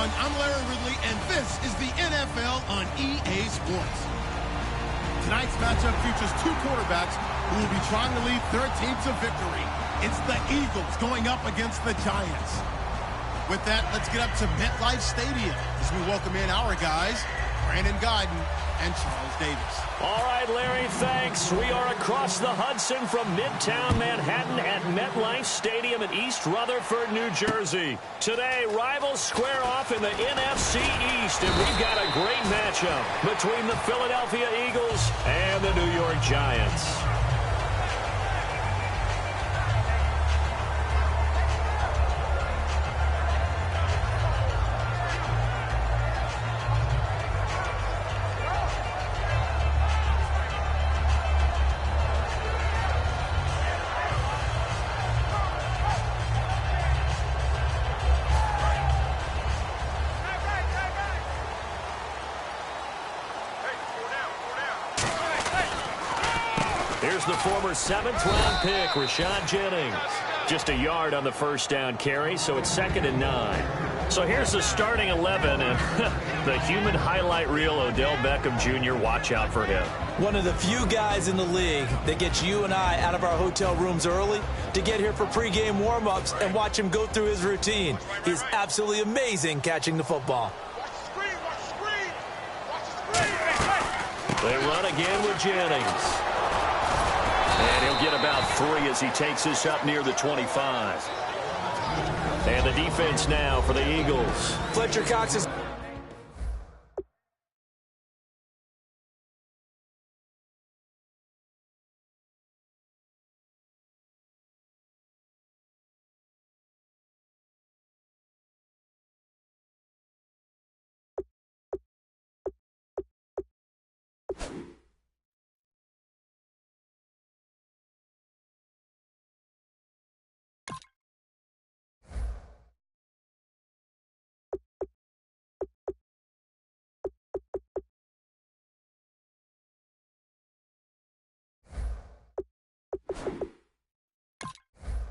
everyone. I'm Larry Ridley, and this is the NFL on EA Sports. Tonight's matchup features two quarterbacks who will be trying to lead their team to victory. It's the Eagles going up against the Giants. With that, let's get up to MetLife Stadium as we welcome in our guys, Brandon Guyton and Charles Davis. All right, Larry, thanks. We are across the Hudson from Midtown Manhattan at MetLife Stadium in East Rutherford, New Jersey. Today, rivals square off in the NFC East, and we've got a great matchup between the Philadelphia Eagles and the New York Giants. Here's the former 7th-round pick, Rashad Jennings. Just a yard on the first down carry, so it's 2nd and 9. So here's the starting 11, and the human highlight reel, Odell Beckham Jr., watch out for him. One of the few guys in the league that gets you and I out of our hotel rooms early to get here for pregame warm-ups and watch him go through his routine. He's absolutely amazing catching the football. They run again with Jennings. And he'll get about 3 as he takes this up near the 25. And the defense now for the Eagles. Fletcher Cox is...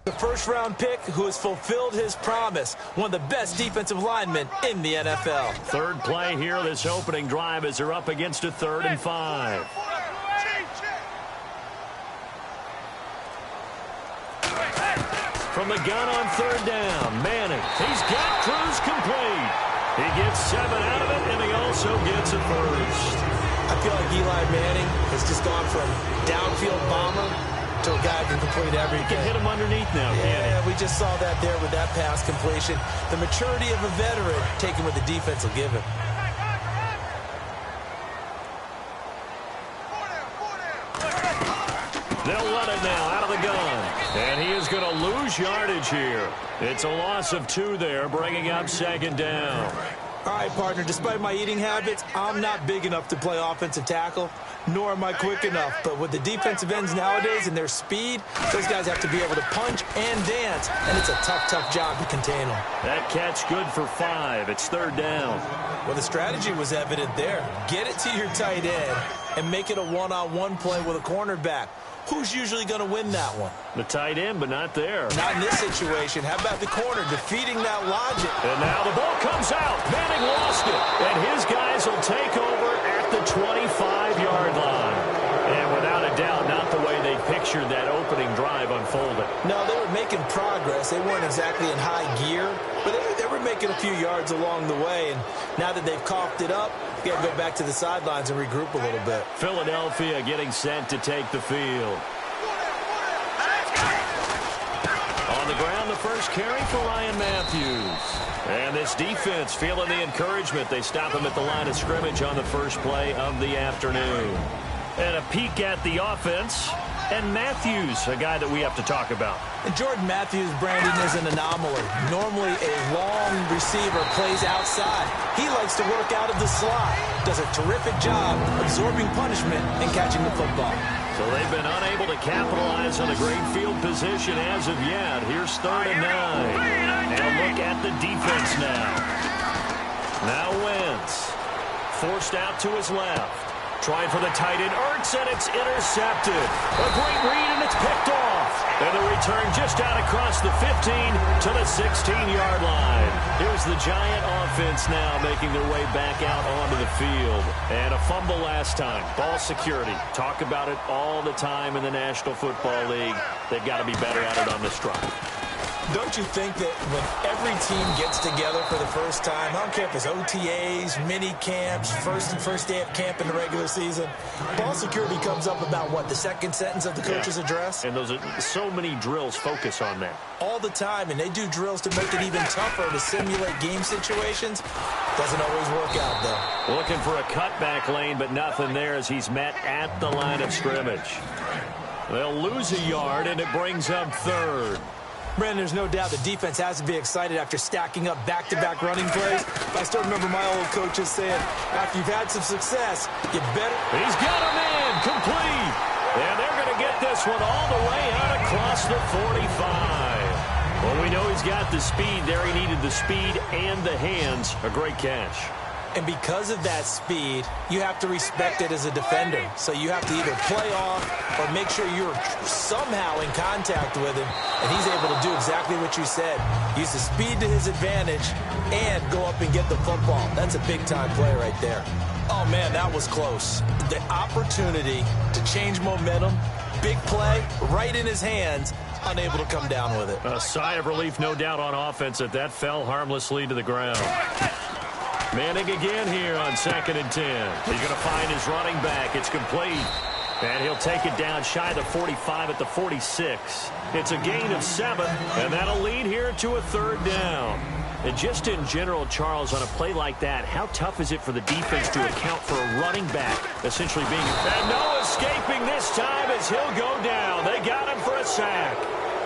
the first-round pick who has fulfilled his promise, one of the best defensive linemen in the NFL. Third play here, this opening drive as they're up against a 3rd and 5. From the gun on 3rd down, Manning. He's got Cruz complete. He gets 7 out of it, and he also gets a first. I feel like Eli Manning has just gone from downfield bomber to a guy who can complete everything. He can hit him underneath now, yeah, we just saw that there with that pass completion. The maturity of a veteran taken what the defense will give him. They'll run it now out of the gun. And he is going to lose yardage here. It's a loss of 2 there, bringing up 2nd down. All right, partner, despite my eating habits, I'm not big enough to play offensive tackle, nor am I quick enough. But with the defensive ends nowadays and their speed, those guys have to be able to punch and dance, and it's a tough, tough job to contain them. That catch good for 5. It's 3rd down. Well, the strategy was evident there. Get it to your tight end and make it a one-on-one play with a cornerback. Who's usually going to win that one? The tight end, but not there. Not in this situation. How about the corner defeating that logic? And now the ball comes out. Manning lost it. And his guys will take over at the 25-yard line. And without a doubt, not the way they pictured that opening drive unfolding. No, they were making progress. They weren't exactly in high gear, but they were making a few yards along the way. And now that they've coughed it up, you got to go back to the sidelines and regroup a little bit. Philadelphia getting set to take the field. On the ground, the first carry for Ryan Matthews. And this defense feeling the encouragement. They stop him at the line of scrimmage on the first play of the afternoon. And a peek at the offense. And Matthews, a guy that we have to talk about. And Jordan Matthews, Brandon, is an anomaly. Normally a long receiver plays outside. He likes to work out of the slot. Does a terrific job absorbing punishment and catching the football. So they've been unable to capitalize on the great field position as of yet. Here's 3rd and 9. And a look at the defense now. Now Wentz. Forced out to his left. Trying for the tight end, Ertz, and it's intercepted. A great read, and it's picked off. And the return just out across the 15 to the 16-yard line. Here's the Giant offense now making their way back out onto the field. And a fumble last time. Ball security. Talk about it all the time in the National Football League. They've got to be better at it on this drive. Don't you think that when every team gets together for the first time, I don't care if it's OTAs, mini camps, first day of camp in the regular season, ball security comes up about, what, the second sentence of the coach's address? And those are so many drills focus on that. All the time, and they do drills to make it even tougher to simulate game situations. Doesn't always work out, though. Looking for a cutback lane, but nothing there as he's met at the line of scrimmage. They'll lose a yard, and it brings up third. Brandon, there's no doubt the defense has to be excited after stacking up back-to-back running plays. I still remember my old coaches saying, after you've had some success, you better... He's got him in, complete. And they're going to get this one all the way out across the 45. Well, we know he's got the speed there. He needed the speed and the hands. A great catch. And because of that speed, you have to respect it as a defender. So you have to either play off or make sure you're somehow in contact with him. And he's able to do exactly what you said. Use the speed to his advantage and go up and get the football. That's a big-time play right there. Oh, man, that was close. The opportunity to change momentum, big play, right in his hands, unable to come down with it. A sigh of relief, no doubt, on offense that fell harmlessly to the ground. Manning again here on 2nd and 10. He's going to find his running back. It's complete. And he'll take it down shy of the 45 at the 46. It's a gain of 7, and that'll lead here to a 3rd down. And just in general, Charles, on a play like that, how tough is it for the defense to account for a running back essentially being... And no escaping this time as he'll go down. They got him for a sack.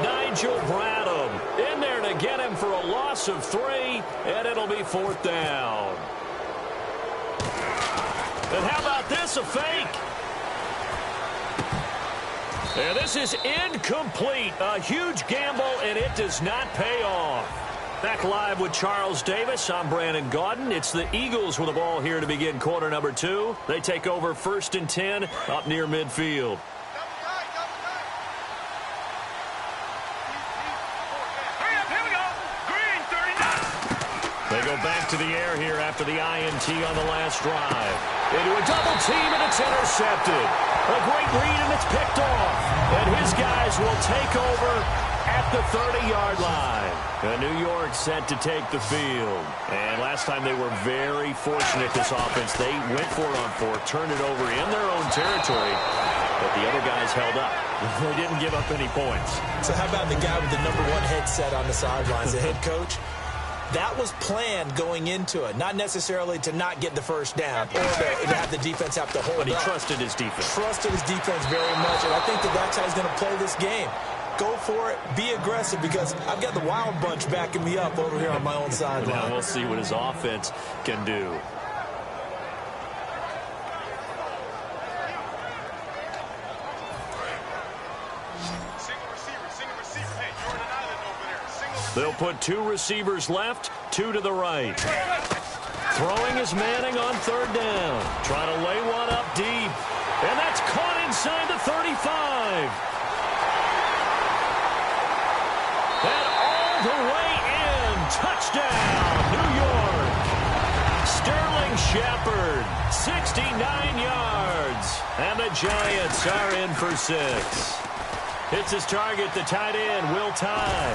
Nigel Bradham in there to get him for a loss of 3, and it'll be 4th down. And how about this, a fake? And this is incomplete. A huge gamble, and it does not pay off. Back live with Charles Davis. I'm Brandon Gaudin. It's the Eagles with the ball here to begin quarter number 2. They take over 1st and 10 up near midfield. They go back to the air here after the INT on the last drive. Into a double team, and it's intercepted. A great read, and it's picked off. And his guys will take over at the 30-yard line. New York set to take the field. And last time they were very fortunate, this offense. They went for it on 4, turned it over in their own territory, but the other guys held up. They didn't give up any points. So how about the guy with the #1 headset on the sidelines, the head coach? That was planned going into it, not necessarily to not get the first down or to have the defense have to hold up. But he trusted his defense. Trusted his defense very much, and I think that's how he's going to play this game. Go for it, be aggressive, because I've got the wild bunch backing me up over here on my own sideline. Now we'll see what his offense can do. They'll put 2 receivers left, 2 to the right. Throwing is Manning on 3rd down. Trying to lay one up deep. And that's caught inside the 35. And all the way in. Touchdown, New York. Sterling Shepard, 69 yards. And the Giants are in for 6. Hits his target, the tight end, Will Tye.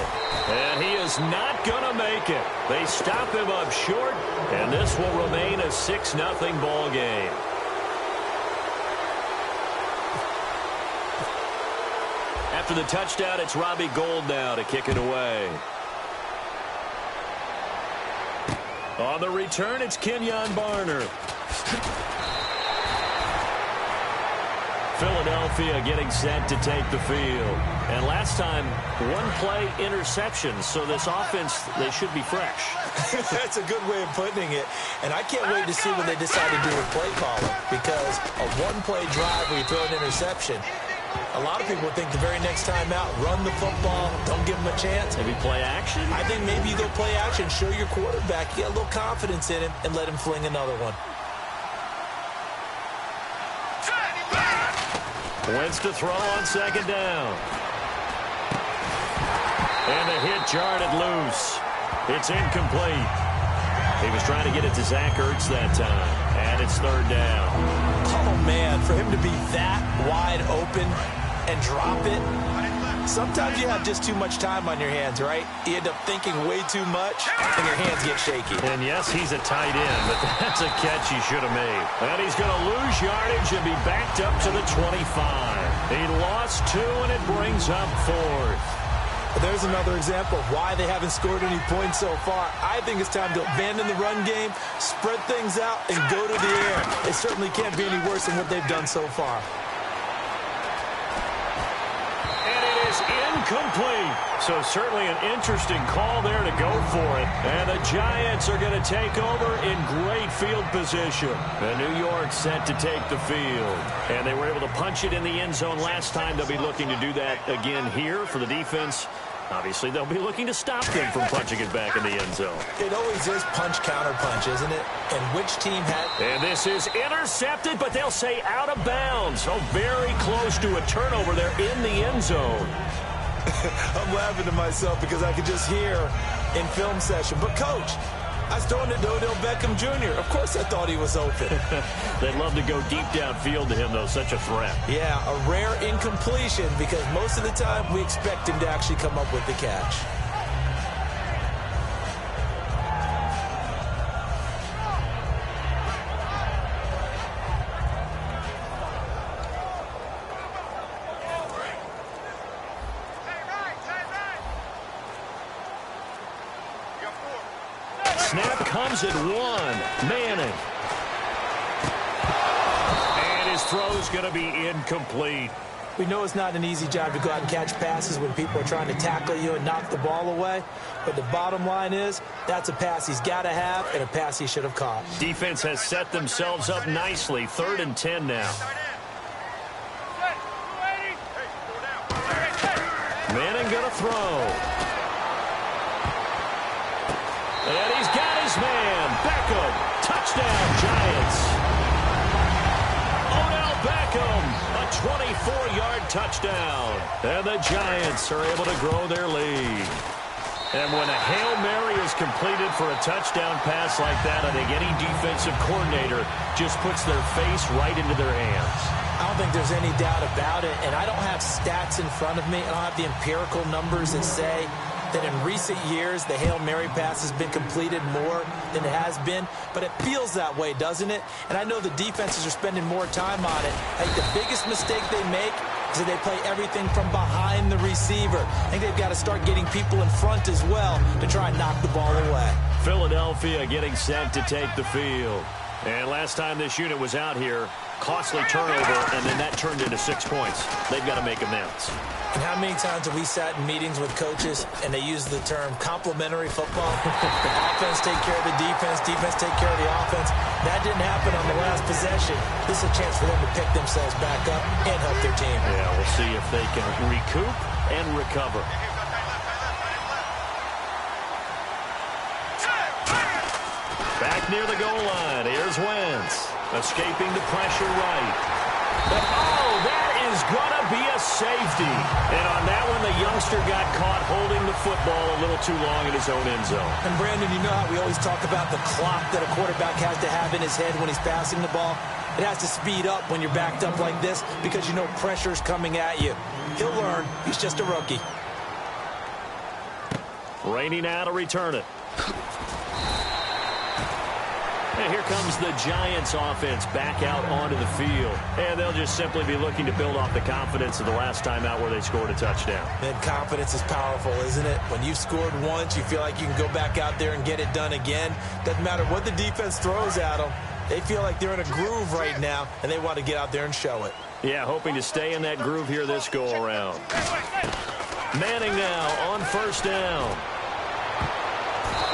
And he is not going to make it. They stop him up short, and this will remain a 6-0 ball game. After the touchdown, it's Robbie Gould now to kick it away. On the return, it's Kenyon Barner. Philadelphia getting set to take the field. And last time, 1-play interception. So this offense, they should be fresh. That's a good way of putting it. And I can't wait to see what they decide to do with play calling. Because a 1-play drive where you throw an interception, a lot of people think the very next time out, run the football, don't give him a chance. Maybe play action? I think maybe you go play action, show your quarterback, get a little confidence in him, and let him fling another one. Wentz to throw on 2nd down. And the hit jarred it loose. It's incomplete. He was trying to get it to Zach Ertz that time, and it's third down. Oh, man, for him to be that wide open and drop it, sometimes you have just too much time on your hands, right? You end up thinking way too much, and your hands get shaky. And yes, he's a tight end, but that's a catch he should have made. And he's going to lose yardage and be backed up to the 25. He lost 2, and it brings up 4th. There's another example of why they haven't scored any points so far. I think it's time to abandon the run game, spread things out, and go to the air. It certainly can't be any worse than what they've done so far. And it is incomplete. So certainly an interesting call there to go for it. And the Giants are going to take over in great field position. And New York set to take the field. And they were able to punch it in the end zone last time. They'll be looking to do that again here for the defense. Obviously, they'll be looking to stop them from punching it back in the end zone. It always is punch-counter-punch, isn't it? And which team had... And this is intercepted, but they'll say out of bounds. So very close to a turnover there in the end zone. I'm laughing to myself because I could just hear in film session. But, Coach, I was throwing it to Odell Beckham Jr. Of course I thought he was open. They'd love to go deep downfield to him, though. Such a threat. Yeah, a rare incompletion because most of the time we expect him to actually come up with the catch. Snap comes at 1. Manning. And his throw's going to be incomplete. We know it's not an easy job to go out and catch passes when people are trying to tackle you and knock the ball away. But the bottom line is, that's a pass he's got to have and a pass he should have caught. Defense has set themselves up nicely. 3rd and 10 now. Manning going to throw. And he's got his man. Beckham. Touchdown, Giants. Odell Beckham. A 24-yard touchdown. And the Giants are able to grow their lead. And when a Hail Mary is completed for a touchdown pass like that, I think any defensive coordinator just puts their face right into their hands. I don't think there's any doubt about it. And I don't have stats in front of me. I don't have the empirical numbers that say that in recent years, the Hail Mary pass has been completed more than it has been. But it feels that way, doesn't it? And I know the defenses are spending more time on it. I think the biggest mistake they make is that they play everything from behind the receiver. I think they've got to start getting people in front as well to try and knock the ball away. Philadelphia getting set to take the field. And last time this unit was out here, costly turnover, and then that turned into 6 points. They've got to make amends. And how many times have we sat in meetings with coaches and they use the term complementary football? The offense take care of the defense take care of the offense. That didn't happen on the last possession. This is a chance for them to pick themselves back up and help their team. Yeah, we'll see if they can recoup and recover. Back near the goal line. Here's Wentz. Escaping the pressure right. But, oh, that is going to be a safety. And on that one, the youngster got caught holding the football a little too long in his own end zone. And, Brandon, you know how we always talk about the clock that a quarterback has to have in his head when he's passing the ball? It has to speed up when you're backed up like this because you know pressure's coming at you. He'll learn. He's just a rookie. Rainey now to return it. And here comes the Giants offense back out onto the field. And they'll just simply be looking to build off the confidence of the last time out where they scored a touchdown. And confidence is powerful, isn't it? When you've scored once, you feel like you can go back out there and get it done again. Doesn't matter what the defense throws at them. They feel like they're in a groove right now, and they want to get out there and show it. Yeah, hoping to stay in that groove here this go-around. Manning now on 1st down.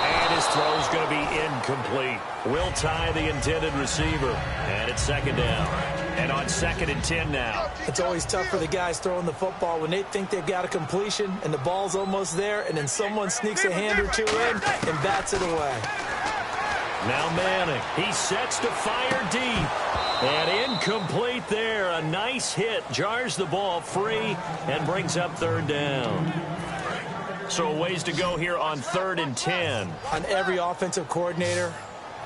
And his throw is going to be incomplete. Will tie the intended receiver. And it's 2nd down. And on 2nd and 10 now. It's always tough for the guys throwing the football when they think they've got a completion and the ball's almost there, and then someone sneaks a hand or two in and bats it away. Now Manning. He sets to fire deep. And incomplete there. A nice hit. Jars the ball free and brings up 3rd down. So a ways to go here on 3rd and 10. On every offensive coordinator,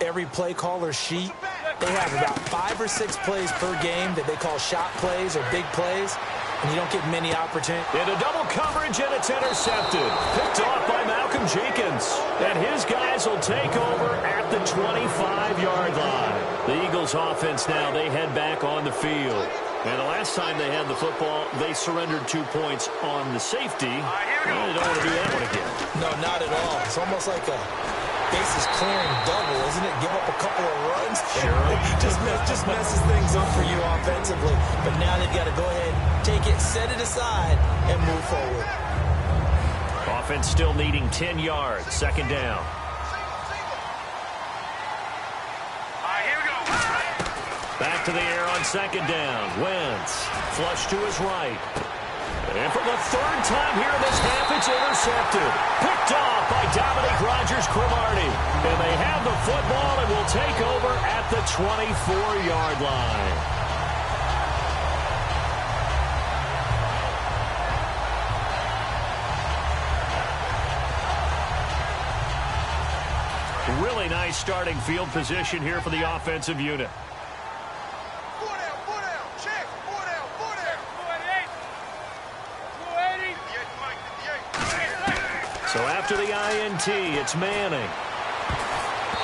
every play caller sheet, they have about 5 or 6 plays per game that they call shot plays or big plays, and you don't get many opportunities. Into double coverage, and it's intercepted. Picked off by Malcolm Jenkins. And his guys will take over at the 25-yard line. The Eagles offense now, they head back on the field. And the last time they had the football, they surrendered 2 points on the safety. Well, they don't want to do that one again. No, not at all. It's almost like a bases clearing double, isn't it? Give up a couple of runs. Sure. just messes things up for you offensively. But now they've got to go ahead, take it, set it aside, and move forward. Offense still needing 10 yards. 2nd down. Back to the air on 2nd down. Wentz, flush to his right. And for the 3rd time here in this half, it's intercepted. Picked off by Dominic Rodgers-Cromartie. And they have the football and will take over at the 24-yard line. Really nice starting field position here for the offensive unit. So after the INT, it's Manning.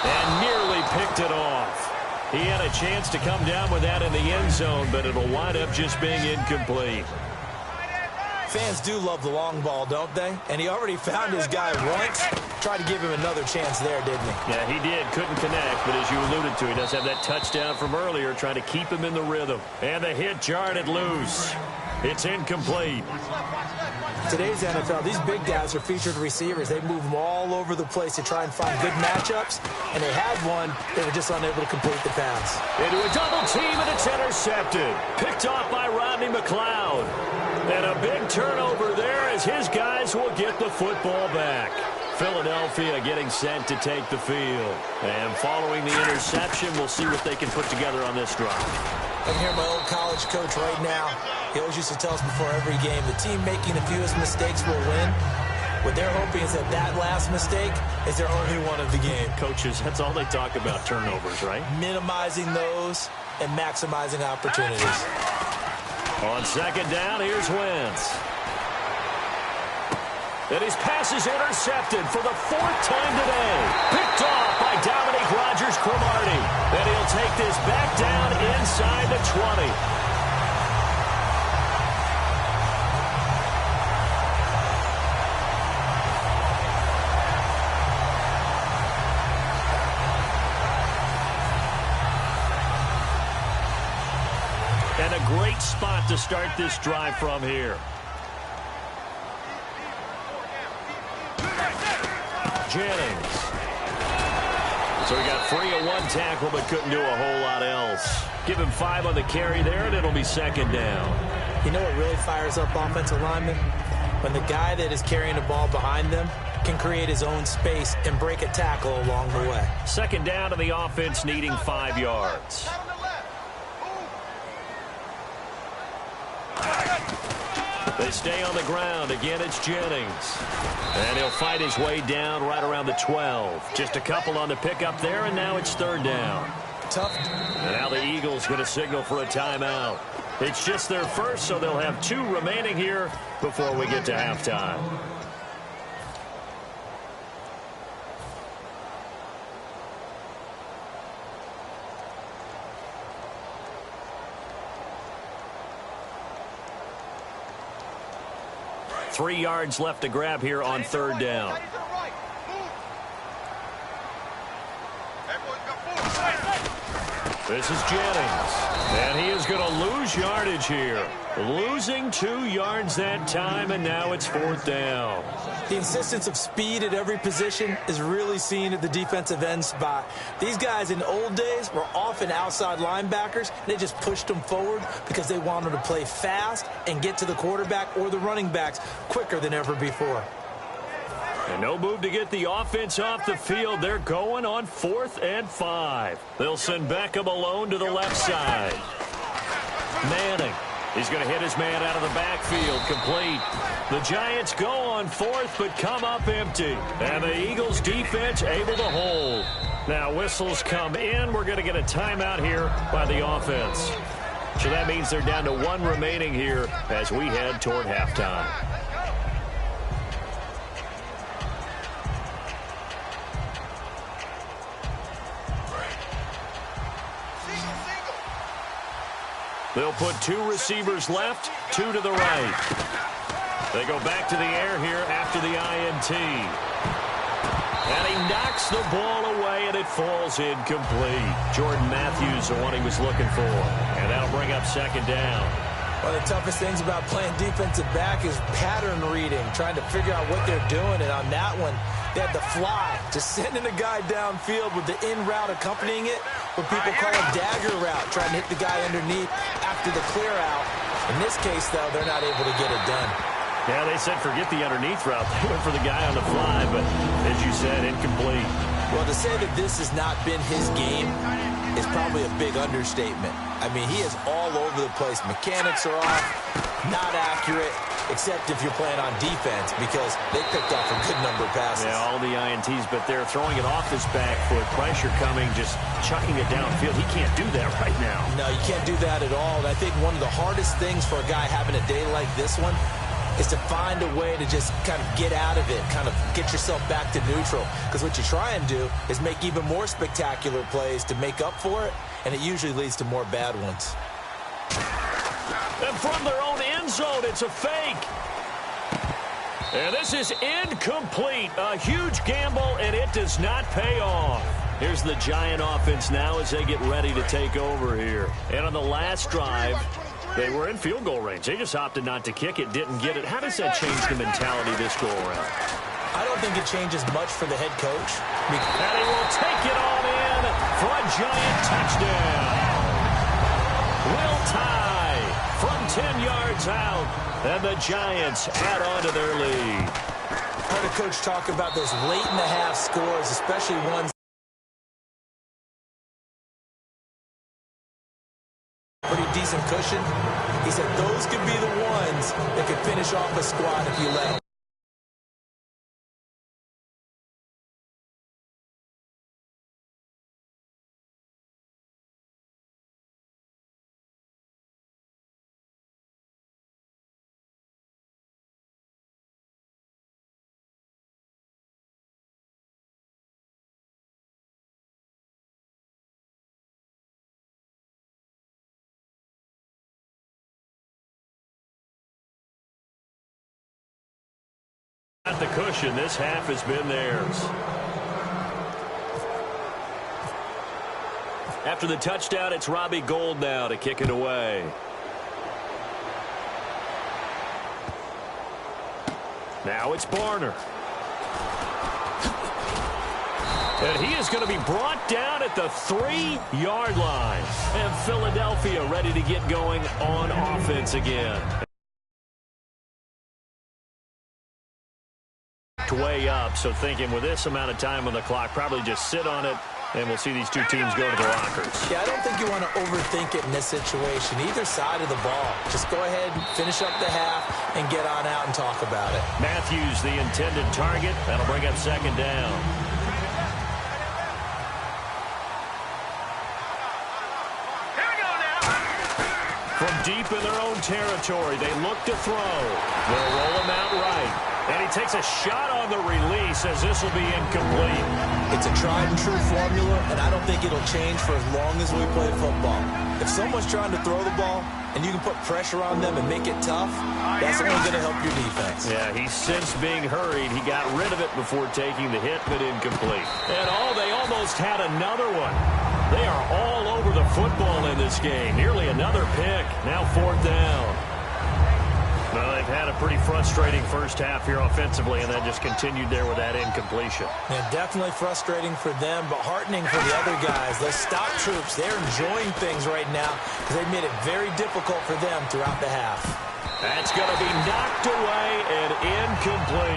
And nearly picked it off. He had a chance to come down with that in the end zone, but it'll wind up just being incomplete. Fans do love the long ball, don't they? And he already found his guy once. Tried to give him another chance there, didn't he? Yeah, he did. Couldn't connect, but as you alluded to, he does have that touchdown from earlier, trying to keep him in the rhythm. And the hit jarred it loose. It's incomplete. Today's NFL, these big guys are featured receivers. They move them all over the place to try and find good matchups, and they had one. They were just unable to complete the pass. Into a double team, and it's intercepted. Picked off by Rodney McLeod. And a big turnover there as his guys will get the football back. Philadelphia getting set to take the field. And following the interception, we'll see what they can put together on this drive. I can hear my old college coach right now. He always used to tell us before every game, the team making the fewest mistakes will win. What they're hoping is that that last mistake is their only one of the game. Coaches, that's all they talk about, turnovers, right? Minimizing those and maximizing opportunities. On 2nd down, here's Wentz. And his pass is intercepted for the 4th time today. Picked off by Dominic Rodgers-Cromartie. And he'll take this back down inside the 20. And a great spot to start this drive from here. Jennings. So he got free of 1 tackle but couldn't do a whole lot else. Give him 5 on the carry there, and it'll be 2nd down. You know what really fires up offensive linemen? When the guy that is carrying the ball behind them can create his own space and break a tackle along the way. 2nd down to the offense needing 5 yards. They stay on the ground. Again, it's Jennings. And he'll fight his way down right around the 12. Just a couple on the pickup there, and now it's 3rd down. Tough. And now the Eagles going to signal for a timeout. It's just their first, so they'll have 2 remaining here before we get to halftime. Three yards left to grab here on 3rd down. This is Jennings. And he is going to lose yardage here. Losing 2 yards that time, and now it's 4th down. The insistence of speed at every position is really seen at the defensive end spot. These guys in the old days were often outside linebackers. They just pushed them forward because they wanted to play fast and get to the quarterback or the running backs quicker than ever before. And no move to get the offense off the field. They're going on 4th and 5. They'll send Beckham alone to the left side. Manning He's going to hit his man out of the backfield, complete. The Giants go on fourth, but come up empty. And the Eagles defense able to hold. Now whistles come in. We're going to get a timeout here by the offense. So that means they're down to one remaining here as we head toward halftime. They'll put two receivers left, two to the right. They go back to the air here after the INT. And he knocks the ball away, and it falls incomplete. Jordan Matthews, the one he was looking for. And that'll bring up second down. One of the toughest things about playing defensive back is pattern reading, trying to figure out what they're doing. And on that one, they had the fly, just sending a guy downfield with the in route accompanying it, what people call a dagger route, trying to hit the guy underneath after the clear out. In this case, though, they're not able to get it done. Yeah, they said forget the underneath route. They went for the guy on the fly, but as you said, incomplete. Well, to say that this has not been his game is probably a big understatement. I mean, he is all over the place. Mechanics are off, not accurate, except if you're playing on defense, because they picked off a good number of passes. Yeah, all the INTs, but they're throwing it off his back foot. Pressure coming, just chucking it downfield. He can't do that right now. No, you can't do that at all. And I think one of the hardest things for a guy having a day like this one is to find a way to just kind of get out of it, kind of get yourself back to neutral. Because what you try and do is make even more spectacular plays to make up for it, and it usually leads to more bad ones. And from their own end zone, it's a fake. And this is incomplete. A huge gamble, and it does not pay off. Here's the Giant offense now as they get ready to take over here. And on the last drive, they were in field goal range. They just opted not to kick it, didn't get it. How does that change the mentality this go-around? I don't think it changes much for the head coach. And he will take it on in for a Giant touchdown. Will tie from 10 yards out, and the Giants add on to their lead. I heard a coach talk about those late-in-the-half scores, especially ones pretty decent cushion. He said those could be the ones that could finish off a squad if you let them. At the cushion, this half has been theirs. After the touchdown, it's Robbie Gould now to kick it away. Now it's Barner. And he is going to be brought down at the 3-yard line. And Philadelphia ready to get going on offense again. Way up, so thinking with this amount of time on the clock, probably just sit on it, and we'll see these two teams go to the lockers. Yeah, I don't think you want to overthink it in this situation. Either side of the ball. Just go ahead and finish up the half and get on out and talk about it. Matthews, the intended target. That'll bring up second down. From deep in their own territory, they look to throw. They'll roll him out right. And he takes a shot on the release as this will be incomplete. It's a tried-and-true formula, and I don't think it'll change for as long as we play football. If someone's trying to throw the ball and you can put pressure on them and make it tough, that's only going to help your defense. Yeah, he's since being hurried. He got rid of it before taking the hit, but incomplete. And they almost had another one. They are all over the football in this game. Nearly another pick. Now fourth down. Well, they've had a pretty frustrating first half here offensively, and that just continued there with that incompletion. Yeah, definitely frustrating for them, but heartening for the other guys. Those stop troops, they're enjoying things right now because they've made it very difficult for them throughout the half. That's going to be knocked away and incomplete.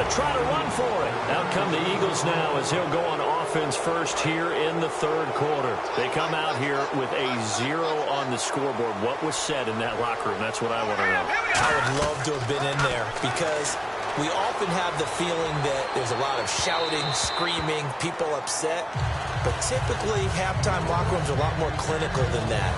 to try to run for it. Out come the Eagles now as he'll go on offense first here in the third quarter. They come out here with a 0 on the scoreboard. What was said in that locker room? That's what I want to know. I would love to have been in there because we often have the feeling that there's a lot of shouting, screaming, people upset. But typically, halftime locker rooms are a lot more clinical than that.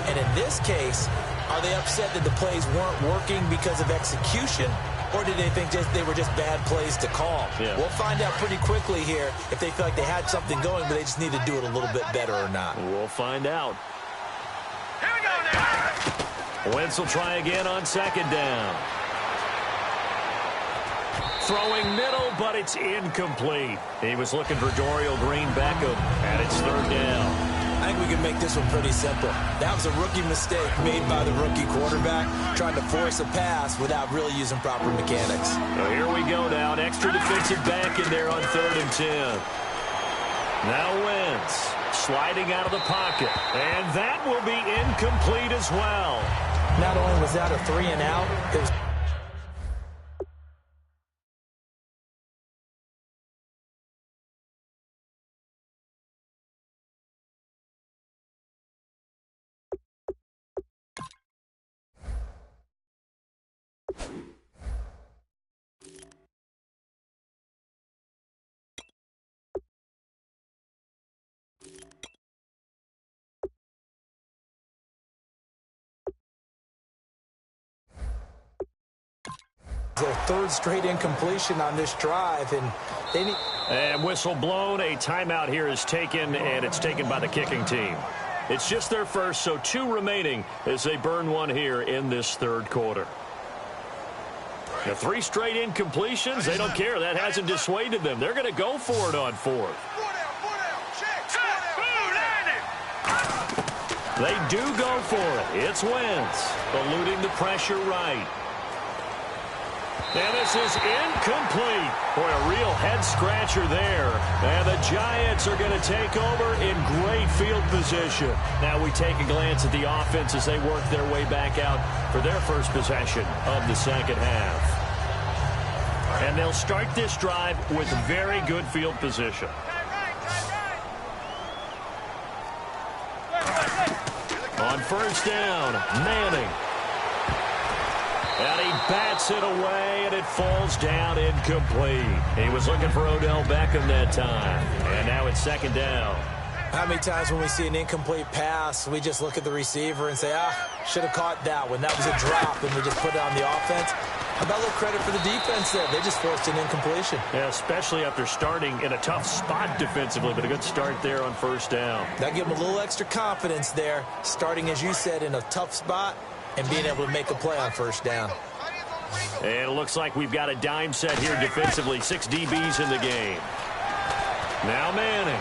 And in this case, are they upset that the plays weren't working because of execution? Or did they think they were just bad plays to call? Yeah. We'll find out pretty quickly here if they feel like they had something going, but they just need to do it a little bit better or not. We'll find out. Here we go now. Wentz will try again on second down. Throwing middle, but it's incomplete. He was looking for Dorial Green-Beckham, and it's third down. I think we can make this one pretty simple. That was a rookie mistake made by the rookie quarterback, trying to force a pass without really using proper mechanics. So here we go now. An extra defensive back in there on 3rd and 10. Now Wentz sliding out of the pocket. And that will be incomplete as well. Not only was that a 3 and out, it was... their 3rd straight incompletion on this drive, and they need... And whistle blown. A timeout here is taken, and it's taken by the kicking team. It's just their first, so 2 remaining as they burn one here in this 3rd quarter. Now 3 straight incompletions, they don't care. That hasn't dissuaded them. They're going to go for it on 4th. They do go for it. It's Wentz, eluding the pressure right. And this is incomplete. Boy, a real head-scratcher there. And the Giants are going to take over in great field position. Now we take a glance at the offense as they work their way back out for their first possession of the second half. And they'll start this drive with very good field position. On first down, Manning. And he bats it away, and it falls down incomplete. He was looking for Odell Beckham that time. And now it's second down. How many times when we see an incomplete pass, we just look at the receiver and say, should have caught that one. That was a drop, and we just put it on the offense. How about a little credit for the defense there? They just forced an incompletion. Yeah, especially after starting in a tough spot defensively, but a good start there on first down. That gave them a little extra confidence there, starting, as you said, in a tough spot and being able to make a play on first down. And it looks like we've got a dime set here defensively. 6 DBs in the game. Now Manning.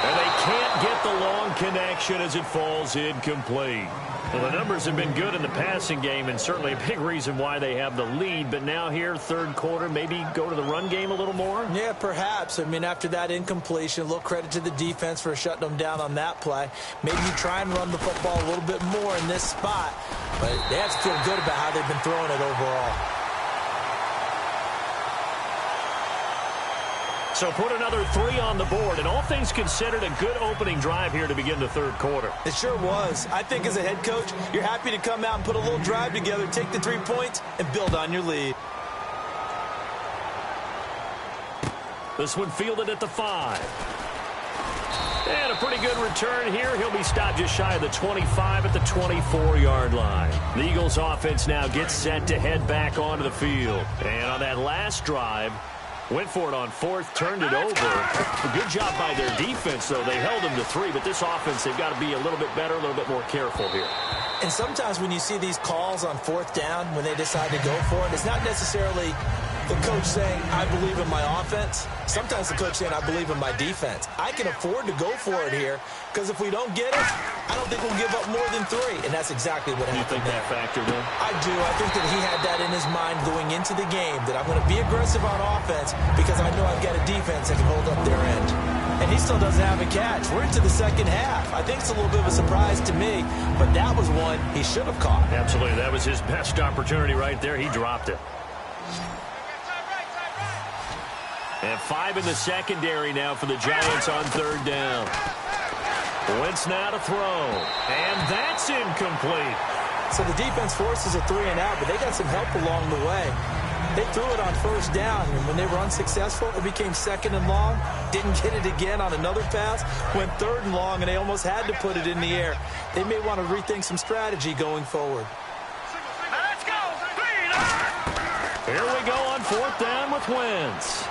And they can't get the long connection as it falls incomplete. Well, the numbers have been good in the passing game, and certainly a big reason why they have the lead. But now here, 3rd quarter, maybe go to the run game a little more? Yeah, perhaps. I mean, after that incompletion, a little credit to the defense for shutting them down on that play. Maybe you try and run the football a little bit more in this spot. But they have to feel good about how they've been throwing it overall. So put another 3 on the board, and all things considered, a good opening drive here to begin the 3rd quarter. It sure was. I think as a head coach, you're happy to come out and put a little drive together, take the 3 points, and build on your lead. This one fielded at the 5. And a pretty good return here. He'll be stopped just shy of the 25 at the 24-yard line. The Eagles offense now gets set to head back onto the field. And on that last drive, went for it on 4th, turned it over. A good job by their defense, though. They held them to 3, but this offense, they've got to be a little bit better, a little bit more careful here. And sometimes when you see these calls on 4th down, when they decide to go for it, it's not necessarily the coach saying, I believe in my offense. Sometimes the coach saying, I believe in my defense. I can afford to go for it here, because if we don't get it, I don't think we'll give up more than 3. And that's exactly what happened. You think that factored in? I do. I think that he had that in his mind going into the game, that I'm going to be aggressive on offense because I know I've got a defense that can hold up their end. And he still doesn't have a catch. We're into the second half. I think it's a little bit of a surprise to me, but that was one he should have caught. Absolutely. That was his best opportunity right there. He dropped it. And 5 in the secondary now for the Giants on third down. Wentz now to throw. And that's incomplete. So the defense forces a 3-and-out, but they got some help along the way. They threw it on first down, and when they were unsuccessful, it became 2nd and long. Didn't get it again on another pass. Went 3rd and long, and they almost had to put it in the air. They may want to rethink some strategy going forward. Let's go! Here we go on 4th down with Wentz.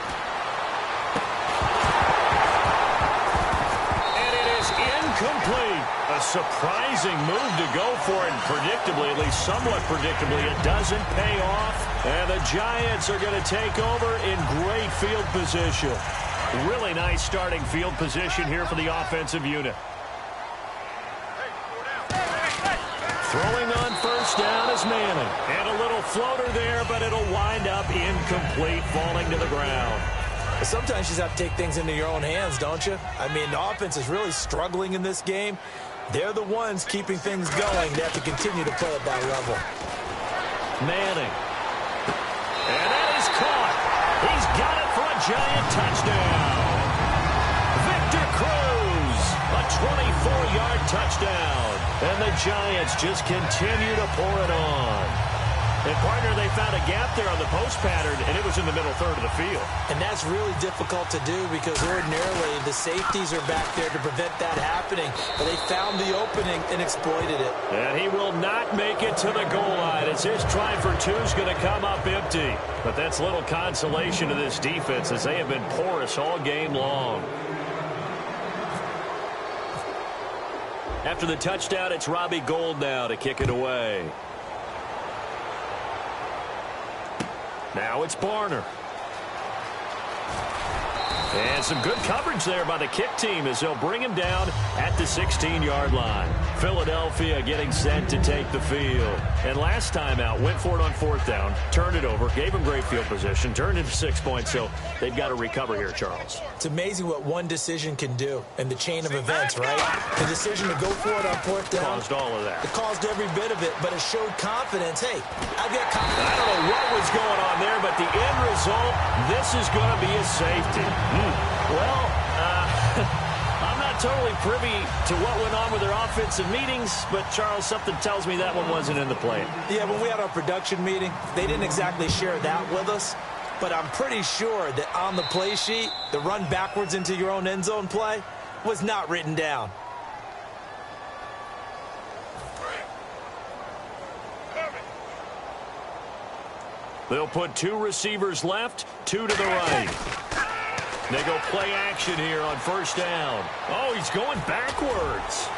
Incomplete. A surprising move to go for it. And predictably, at least somewhat predictably, it doesn't pay off. And the Giants are going to take over in great field position. Really nice starting field position here for the offensive unit. Throwing on first down is Manning. And a little floater there, but it'll wind up incomplete, falling to the ground. Sometimes you just have to take things into your own hands, don't you? I mean, the offense is really struggling in this game. They're the ones keeping things going. They have to continue to play at that level. Manning. And that is caught. He's got it for a Giant touchdown. Victor Cruz, a 24-yard touchdown. And the Giants just continue to pour it on. And, partner, they found a gap there on the post pattern, and it was in the middle third of the field. And that's really difficult to do because ordinarily the safeties are back there to prevent that happening. But they found the opening and exploited it. And he will not make it to the goal line as his try for 2 is going to come up empty. But that's little consolation to this defense as they have been porous all game long. After the touchdown, it's Robbie Gould now to kick it away. Now it's Barner. And some good coverage there by the kick team as they'll bring him down at the 16-yard line. Philadelphia getting set to take the field. And last time out, went for it on 4th down, turned it over, gave him great field position, turned into 6 points, so they've got to recover here, Charles. It's amazing what one decision can do in the chain of events, right? The decision to go for it on 4th down. Caused all of that. It caused every bit of it, but it showed confidence. Hey, I've got confidence. I don't know what was going on there, but the end result, this is going to be a safety. Well, I'm not totally privy to what went on with their offensive meetings, but, Charles, something tells me that one wasn't in the play. Yeah, when we had our production meeting, they didn't exactly share that with us, but I'm pretty sure that on the play sheet, the run backwards into your own end zone play was not written down. They'll put 2 receivers left, 2 to the right. They go play action here on first down. Oh, he's going backwards.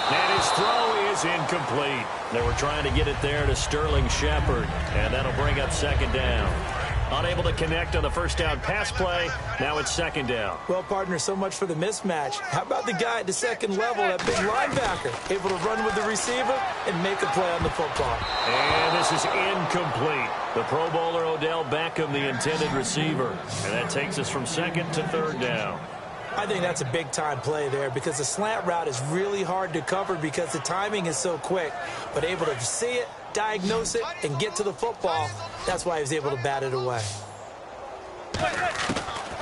And his throw is incomplete. They were trying to get it there to Sterling Shepard, and that'll bring up 2nd down. Unable to connect on the first down pass play. Now it's 2nd down. Well, partner, so much for the mismatch. How about the guy at the 2nd level, that big linebacker, able to run with the receiver and make a play on the football? And this is incomplete. The Pro Bowler Odell Beckham, the intended receiver. And that takes us from 2nd to 3rd down. I think that's a big-time play there because the slant route is really hard to cover because the timing is so quick. But able to see it, diagnose it, and get to the football, that's why he was able to bat it away.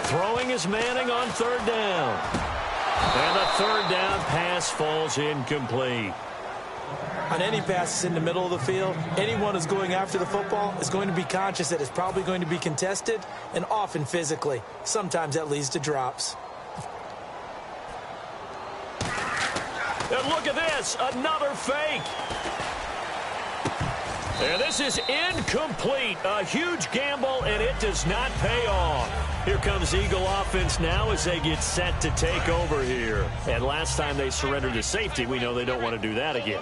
Throwing is Manning on 3rd down. And the 3rd down pass falls incomplete. On any passes in the middle of the field, anyone who's going after the football is going to be conscious that it's probably going to be contested and often physically. Sometimes that leads to drops. And look at this, another fake. And this is incomplete. A huge gamble, and it does not pay off. Here comes Eagle offense now as they get set to take over here. And last time they surrendered to safety, we know they don't want to do that again.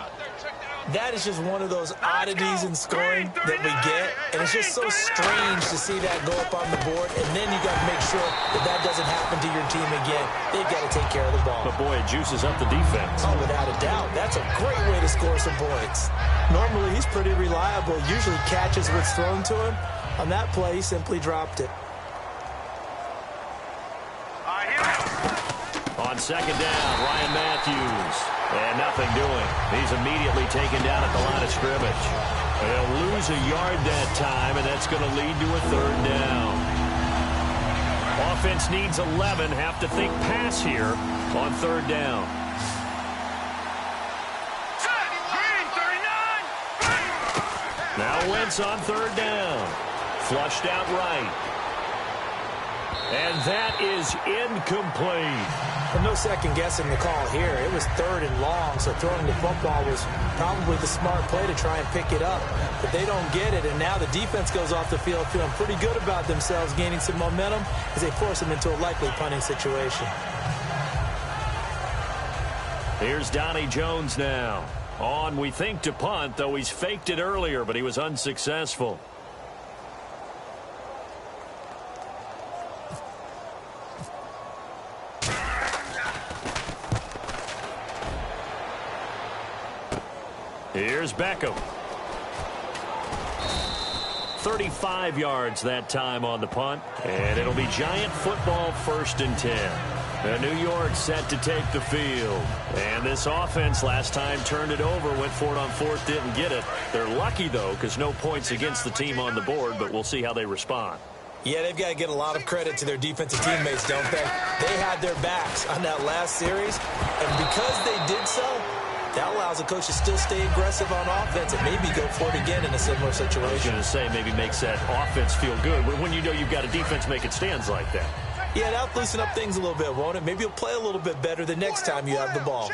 That is just one of those oddities in scoring that we get, and it's just so strange to see that go up on the board, and then you got to make sure that that doesn't happen to your team again. They've got to take care of the ball. But, boy, it juices up the defense. Oh, without a doubt. That's a great way to score some points. Normally, he's pretty reliable. Usually catches what's thrown to him. On that play, he simply dropped it. On 2nd down, Ryan Matthews. And nothing doing. He's immediately taken down at the line of scrimmage. They'll lose a yard that time, and that's going to lead to a 3rd down. Offense needs 11. Have to think pass here on third down. Now Wentz on third down. Flushed out right. And that is incomplete. Well, no second guessing the call here. It was third and long, so throwing the football was probably the smart play to try and pick it up. But they don't get it, and now the defense goes off the field feeling pretty good about themselves, gaining some momentum as they force them into a likely punting situation. Here's Donnie Jones now. On, we think, to punt, though he's faked it earlier, but he was unsuccessful. Here's Beckham. 35 yards that time on the punt, and it'll be Giant football 1st and 10. New York set to take the field. And this offense last time turned it over, went for it on 4th, didn't get it. They're lucky, though, because no points against the team on the board, but we'll see how they respond. Yeah, they've got to get a lot of credit to their defensive teammates, don't they? They had their backs on that last series, and because they did so, that allows the coach to still stay aggressive on offense and maybe go for it again in a similar situation. I was going to say maybe makes that offense feel good when you know you've got a defense making stands like that. Yeah, that'll loosen up things a little bit, won't it? Maybe you'll play a little bit better the next time you have the ball.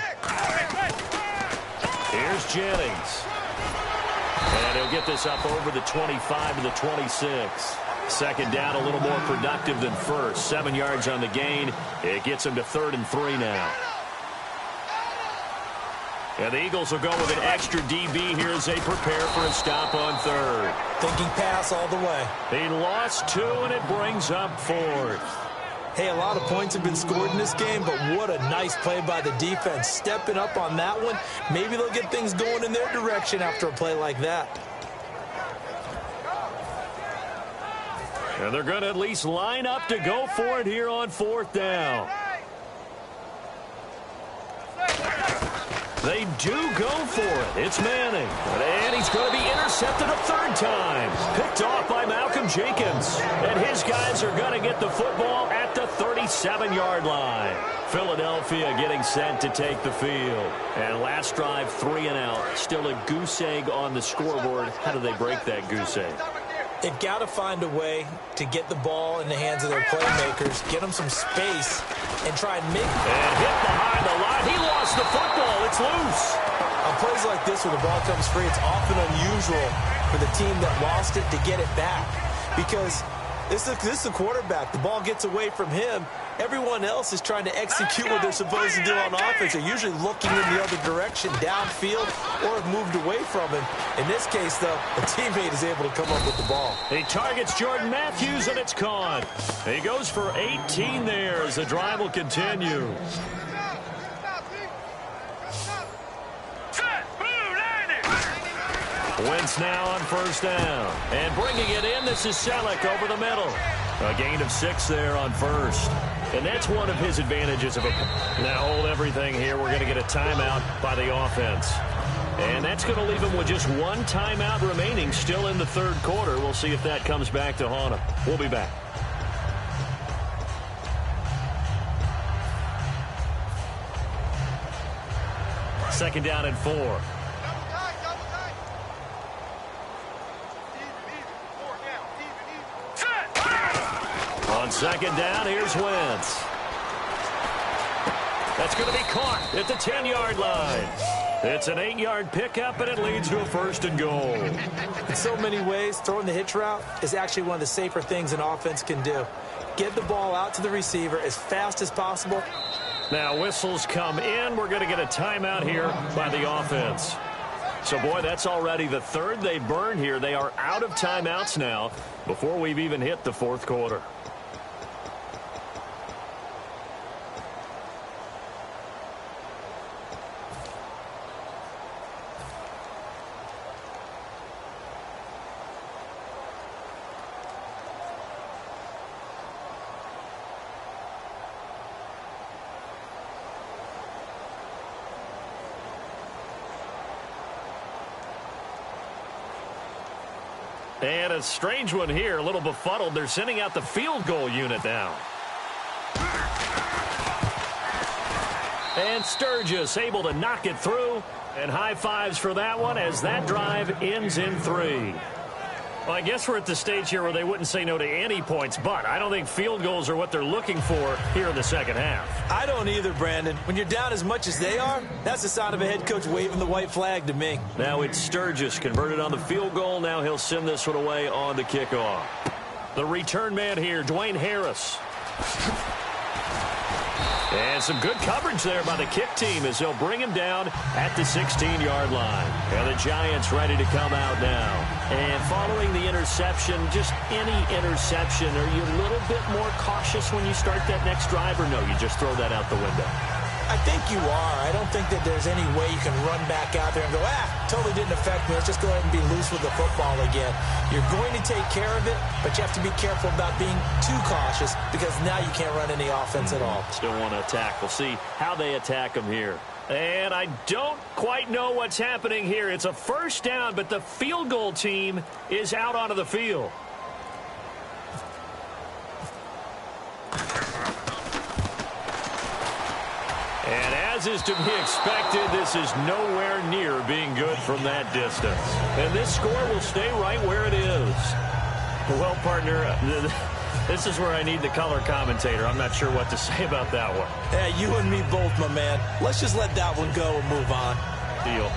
Here's Jennings. And he'll get this up over the 25 to the 26. Second down, a little more productive than first. 7 yards on the gain. It gets him to 3rd and 3 now. And the Eagles will go with an extra DB here as they prepare for a stop on 3rd. Thinking pass all the way. He lost 2, and it brings up 4th. Hey, a lot of points have been scored in this game, but what a nice play by the defense. Stepping up on that one, maybe they'll get things going in their direction after a play like that. And they're going to at least line up to go for it here on 4th down. They do go for it. It's Manning. And he's going to be intercepted a 3rd time. Picked off by Malcolm Jenkins. And his guys are going to get the football at the 37-yard line. Philadelphia getting set to take the field. And last drive, 3 and out. Still a goose egg on the scoreboard. How do they break that goose egg? They've got to find a way to get the ball in the hands of their playmakers, get them some space, and try and make it. And hit behind the line. He lost the football. It's loose. On plays like this, when the ball comes free, it's often unusual for the team that lost it to get it back. Because this is a quarterback. The ball gets away from him. Everyone else is trying to execute what they're supposed to do on offense. They're usually looking in the other direction, downfield, or have moved away from him. In this case, though, a teammate is able to come up with the ball. He targets Jordan Matthews, and it's caught. He goes for 18 there as the drive will continue. Wentz now on 1st down. And bringing it in, this is Selleck over the middle. A gain of 6 there on 1st. And that's one of his advantages. Now hold everything here. We're going to get a timeout by the offense. And that's going to leave him with just 1 timeout remaining still in the 3rd quarter. We'll see if that comes back to haunt him. We'll be back. Second down and 4. On 2nd down, here's Wentz. That's going to be caught at the 10-yard line. It's an 8-yard pickup, and it leads to a 1st and goal. In so many ways, throwing the hitch route is actually one of the safer things an offense can do. Get the ball out to the receiver as fast as possible. Now whistles come in. We're going to get a timeout here by the offense. So, boy, that's already the 3rd they burned here. They are out of timeouts now before we've even hit the 4th quarter. And a strange one here, a little befuddled. They're sending out the field goal unit now. And Sturgis able to knock it through. And high fives for that one as that drive ends in 3. Well, I guess we're at the stage here where they wouldn't say no to any points, but I don't think field goals are what they're looking for here in the second half. I don't either, Brandon. When you're down as much as they are, that's the sign of a head coach waving the white flag to me. Now it's Sturgis converted on the field goal. Now he'll send this one away on the kickoff. The return man here, Dwayne Harris. And some good coverage there by the kick team as they'll bring him down at the 16-yard line. And the Giants ready to come out now. And following the interception, just any interception, are you a little bit more cautious when you start that next drive, or no, you just throw that out the window? I think you are. I don't think that there's any way you can run back out there and go, totally didn't affect me. Let's just go ahead and be loose with the football again. You're going to take care of it, but you have to be careful about being too cautious because now you can't run any offense at all. Still want to attack. We'll see how they attack them here. And I don't quite know what's happening here. It's a first down, but the field goal team is out onto the field. And as is to be expected, this is nowhere near being good from that distance. And this score will stay right where it is. Well, partner, this is where I need the color commentator. I'm not sure what to say about that one. Yeah, you and me both, my man. Let's just let that one go and move on. Deal.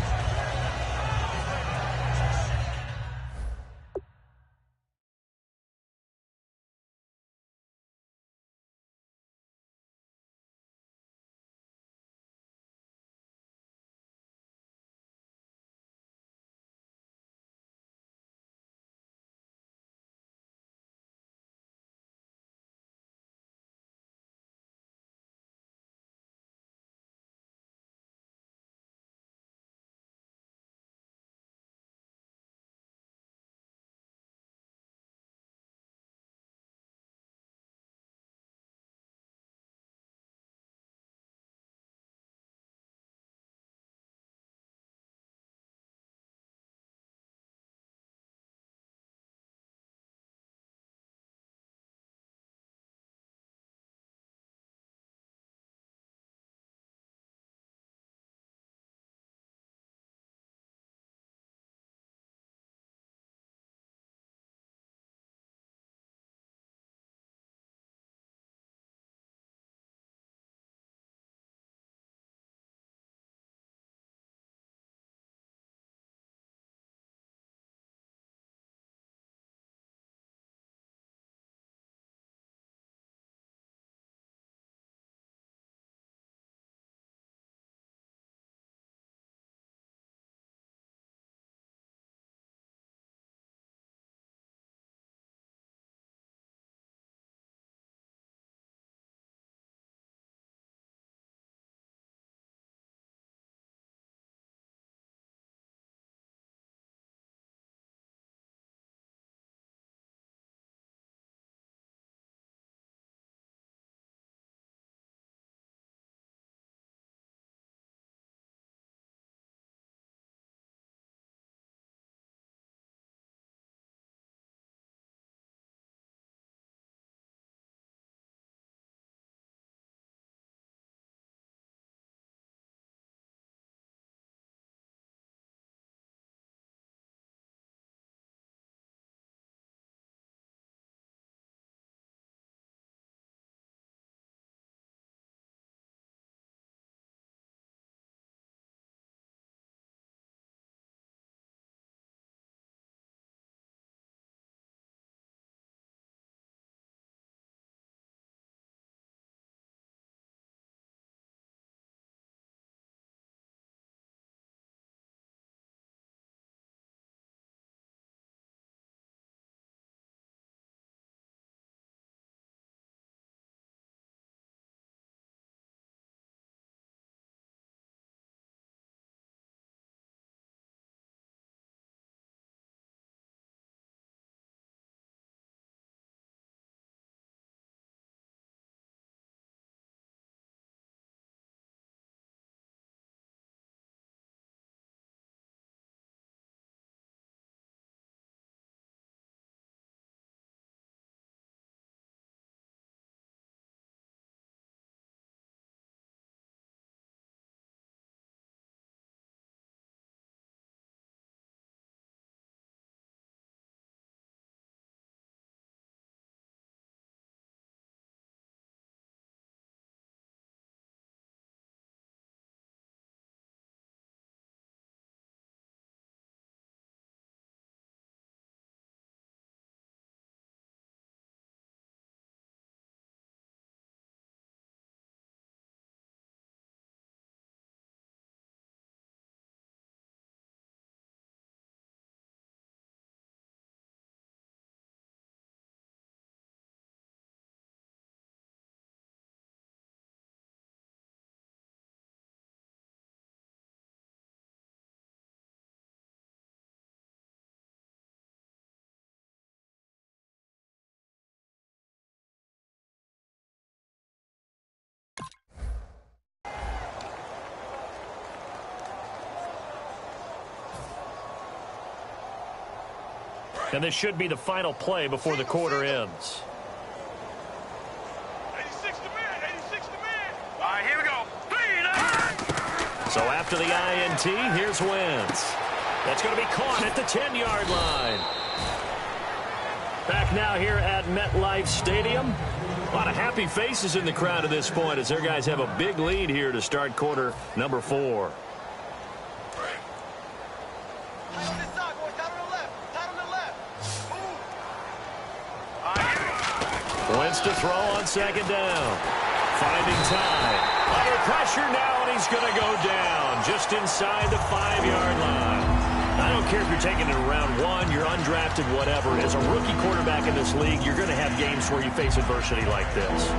And this should be the final play before the quarter ends. 86 to man, 86 to man. All right, here we go. So after the INT, here's Wentz. That's going to be caught at the 10-yard line. Back now here at MetLife Stadium. A lot of happy faces in the crowd at this point as their guys have a big lead here to start quarter number 4. Wentz to throw on second down. Finding time. Under pressure now, and he's going to go down just inside the 5-yard line. I don't care if you're taking it in round 1, you're undrafted, whatever. As a rookie quarterback in this league, you're going to have games where you face adversity like this.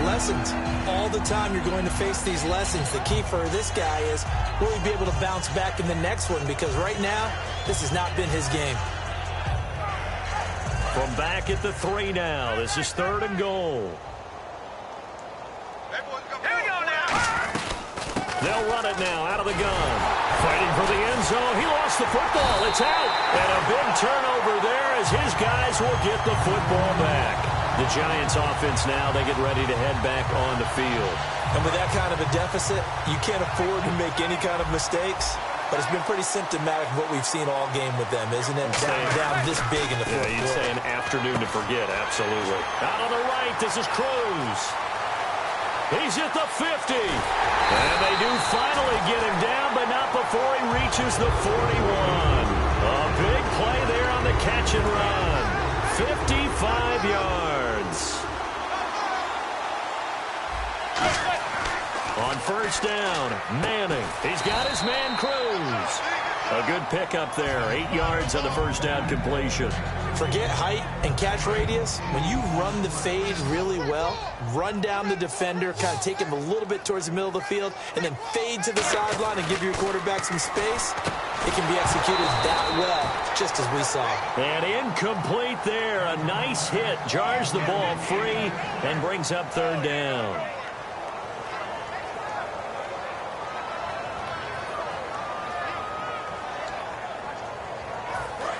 Lessons. All the time you're going to face these lessons. The key for this guy is, will he be able to bounce back in the next one? Because right now, this has not been his game. From back at the 3 now, this is 3rd and goal. Here we go now. They'll run it now out of the gun. Fighting for the end zone. He lost the football. It's out. And a big turnover there as his guys will get the football back. The Giants offense now, they get ready to head back on the field. And with that kind of a deficit, you can't afford to make any kind of mistakes. But it's been pretty symptomatic of what we've seen all game with them, isn't it? Down this big in the fourth quarter. You'd say an afternoon to forget, absolutely. Out on the right, this is Cruz. He's at the 50. And they do finally get him down, but not before he reaches the 41. A big play there on the catch and run. 55 yards. On first down, Manning. He's got his man Cruz. A good pickup there. 8 yards on the first down completion. Forget height and catch radius. When you run the fade really well, run down the defender, kind of take him a little bit towards the middle of the field, and then fade to the sideline and give your quarterback some space, it can be executed that well, just as we saw. And incomplete there. A nice hit. Jars the ball free and brings up 3rd down.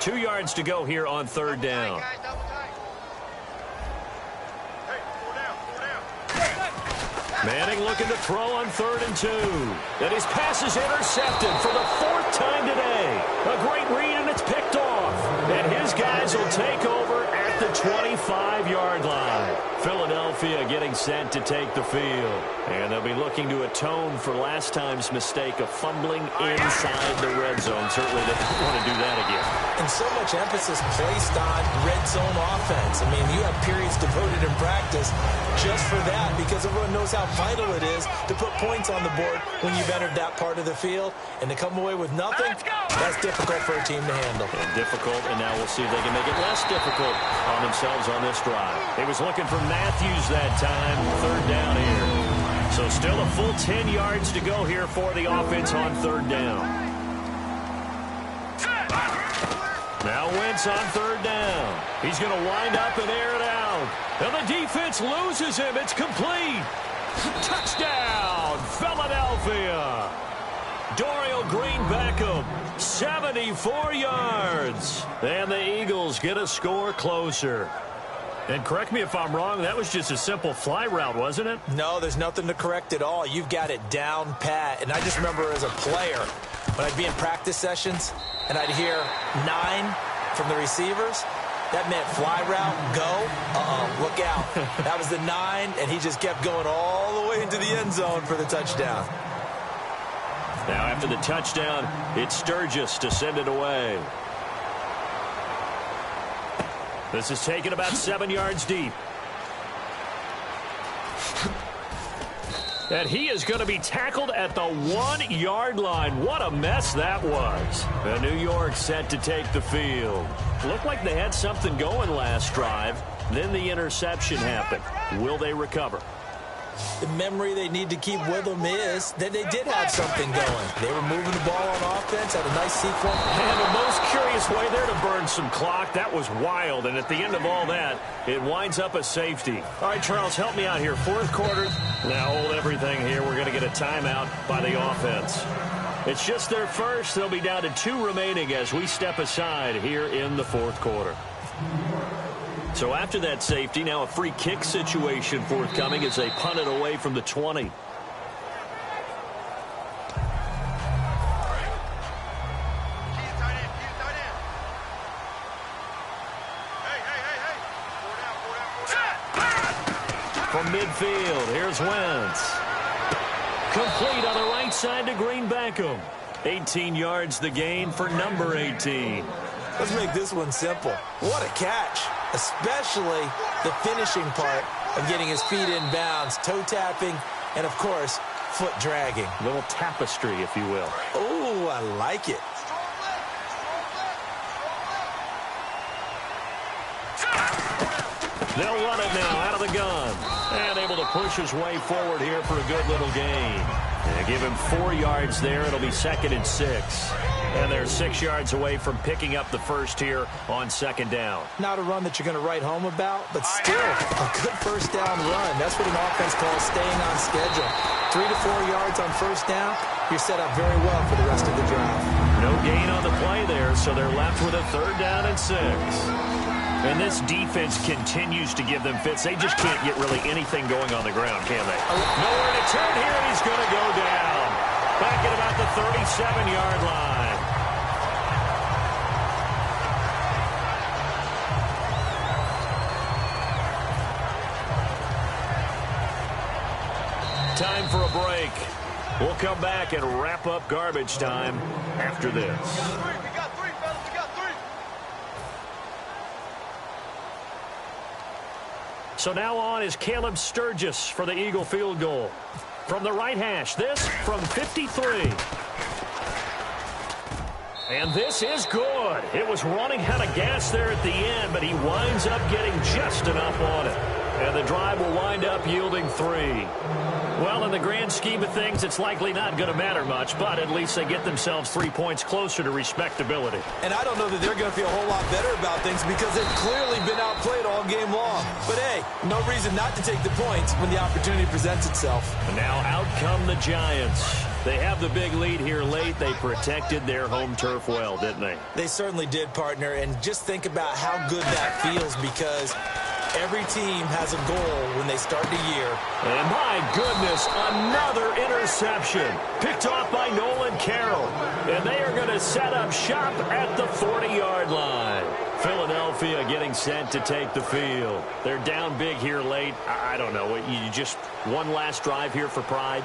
Two yards to go here on 3rd down. Manning looking to throw on 3rd and 2. And his pass is intercepted for the 4th time today. A great read, and it's picked off. And his guys will take over at the 25-yard line. Philadelphia getting set to take the field. And they'll be looking to atone for last time's mistake of fumbling inside the red zone. Certainly they don't want to do that again. And so much emphasis placed on red zone offense. I mean, you have periods devoted in practice just for that, because everyone knows how vital it is to put points on the board when you've entered that part of the field. And to come away with nothing, that's difficult for a team to handle. And difficult, and now we'll see if they can make it less difficult on themselves on this drive. He was looking for Matthews that time. 3rd down here. So still a full 10 yards to go here for the offense on 3rd down. Now Wentz on 3rd down. He's going to wind up and air it out. And the defense loses him. It's complete. Touchdown, Philadelphia. Dorial Green Beckham, 74 yards. And the Eagles get a score closer. And correct me if I'm wrong, that was just a simple fly route, wasn't it? No, there's nothing to correct at all. You've got it down pat. And I just remember as a player, when I'd be in practice sessions and I'd hear 9 from the receivers, that meant fly route, go, look out. That was the 9, and he just kept going all the way into the end zone for the touchdown. Now after the touchdown, it's Sturgis to send it away. This is taken about 7 yards deep. And he is going to be tackled at the 1-yard line. What a mess that was. And New York set to take the field. Looked like they had something going last drive. Then the interception happened. Will they recover? The memory they need to keep with them is that they did have something going. They were moving the ball on offense, had a nice sequence. And the most curious way there to burn some clock. That was wild. And at the end of all that, it winds up a safety. All right, Charles, help me out here. 4th quarter. Now hold everything here. We're going to get a timeout by the offense. It's just their first. They'll be down to 2 remaining as we step aside here in the fourth quarter. So after that safety, now a free kick situation forthcoming as they punt it away from the 20. From midfield, here's Wentz. Complete on the right side to Green Beckham. 18 yards the gain for number 18. Let's make this one simple. What a catch, especially the finishing part of getting his feet in bounds, toe tapping, and, of course, foot dragging. A little tapestry, if you will. Oh, I like it. They'll run it now out of the gun. And able to push his way forward here for a good little gain. And give him 4 yards there. It'll be 2nd and 6. And they're 6 yards away from picking up the first here on 2nd down. Not a run that you're going to write home about, but still a good first down run. That's what an offense calls staying on schedule. 3 to 4 yards on first down. You're set up very well for the rest of the drive. No gain on the play there, so they're left with a 3rd down and 6. And this defense continues to give them fits. They just can't get really anything going on the ground, can they? Nowhere to turn here, and he's going to go down. Back at about the 37-yard line. Time for a break. We'll come back and wrap up garbage time after this. So now on is Caleb Sturgis for the Eagle field goal. From the right hash, this from 53. And this is good. It was running out of gas there at the end, but he winds up getting just enough on it. And the drive will wind up yielding 3. Well, in the grand scheme of things, it's likely not going to matter much, but at least they get themselves 3 points closer to respectability. And I don't know that they're going to feel a whole lot better about things because they've clearly been outplayed all game long. But, hey, no reason not to take the points when the opportunity presents itself. And now out come the Giants. They have the big lead here late. They protected their home turf well, didn't they? They certainly did, partner. And just think about how good that feels because every team has a goal when they start the year. And my goodness, another interception. Picked off by Nolan Carroll. And they are going to set up shop at the 40-yard line. Philadelphia getting set to take the field. They're down big here late. I don't know. You just one last drive here for pride?